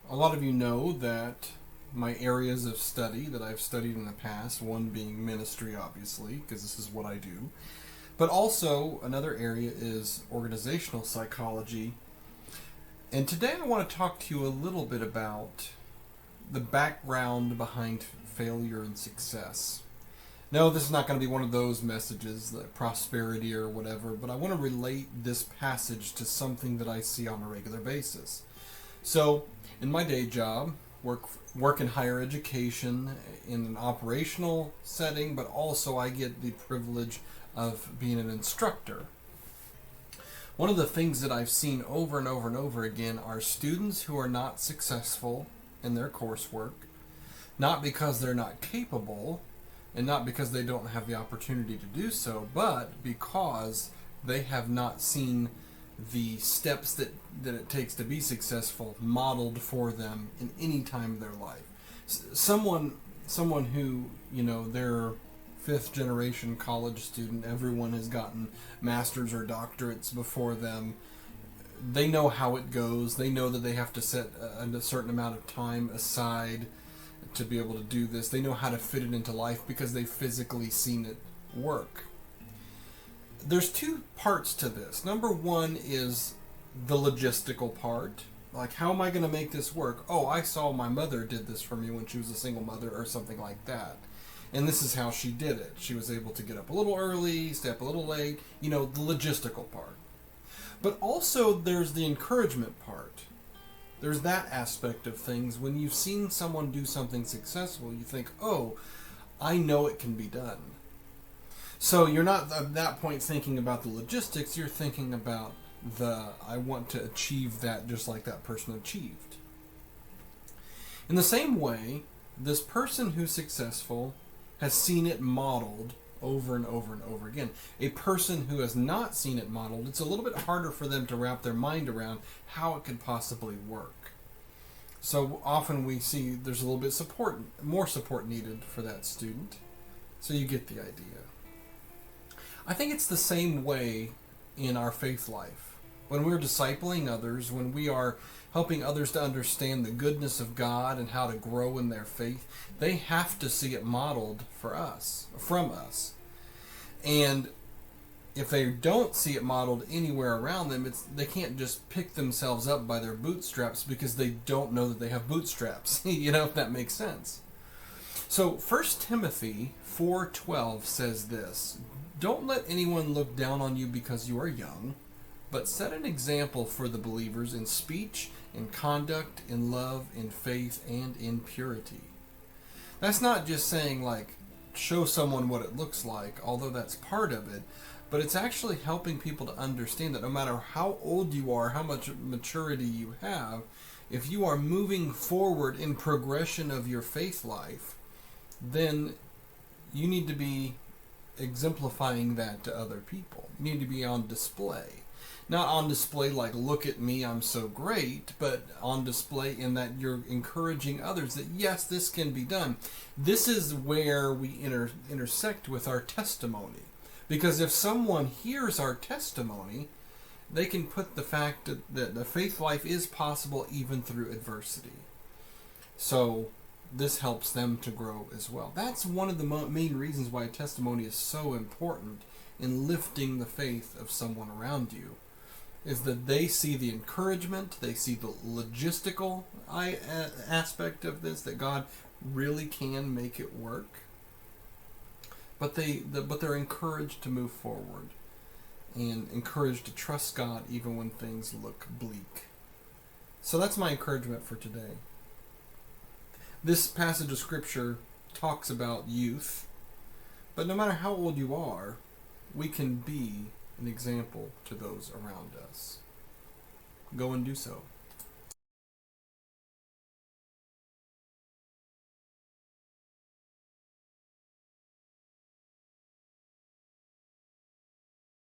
A lot of you know that my areas of study that I've studied in the past, one being ministry, obviously, because this is what I do, but also another area is organizational psychology. And today I want to talk to you a little bit about the background behind failure and success. No, this is not going to be one of those messages, like prosperity or whatever, but I want to relate this passage to something that I see on a regular basis. So, in my day job, work in higher education in an operational setting, but also I get the privilege of being an instructor. One of the things that I've seen over and over and over again are students who are not successful in their coursework, not because they're not capable and not because they don't have the opportunity to do so, but because they have not seen the steps that it takes to be successful modeled for them in any time of their life. Someone who, they're fifth generation college student, everyone has gotten masters or doctorates before them. They know how it goes. They know that they have to set a certain amount of time aside to be able to do this. They know how to fit it into life because they've physically seen it work. There's two parts to this. Number one is the logistical part. Like, how am I going to make this work? Oh, I saw my mother did this for me when she was a single mother or something like that. And this is how she did it. She was able to get up a little early, stay up a little late, the logistical part. But also there's the encouragement part. There's that aspect of things. When you've seen someone do something successful, you think, oh, I know it can be done. So you're not at that point thinking about the logistics, you're thinking about I want to achieve that just like that person achieved. In the same way, this person who's successful has seen it modeled over and over and over again. A person who has not seen it modeled, it's a little bit harder for them to wrap their mind around how it could possibly work. So often we see there's a little bit more support needed for that student. So you get the idea. I think it's the same way in our faith life. When we're discipling others, when we are helping others to understand the goodness of God and how to grow in their faith, they have to see it modeled from us. And if they don't see it modeled anywhere around them, they can't just pick themselves up by their bootstraps because they don't know that they have bootstraps. If that makes sense. So 1 Timothy 4:12 says this: "Don't let anyone look down on you because you are young, but set an example for the believers in speech, in conduct, in love, in faith, and in purity." That's not just saying show someone what it looks like, although that's part of it, but it's actually helping people to understand that no matter how old you are, how much maturity you have, if you are moving forward in progression of your faith life, then you need to be exemplifying that to other people. You need to be on display. Not on display like, look at me, I'm so great, but on display in that you're encouraging others that yes, this can be done. This is where we intersect with our testimony. Because if someone hears our testimony, they can put the fact that the faith life is possible even through adversity. So this helps them to grow as well. That's one of the main reasons why a testimony is so important in lifting the faith of someone around you, is that they see the encouragement, they see the logistical aspect of this, that God really can make it work, but they're encouraged to move forward and encouraged to trust God even when things look bleak. So that's my encouragement for today. This passage of Scripture talks about youth, but no matter how old you are, we can be an example to those around us. Go and do so.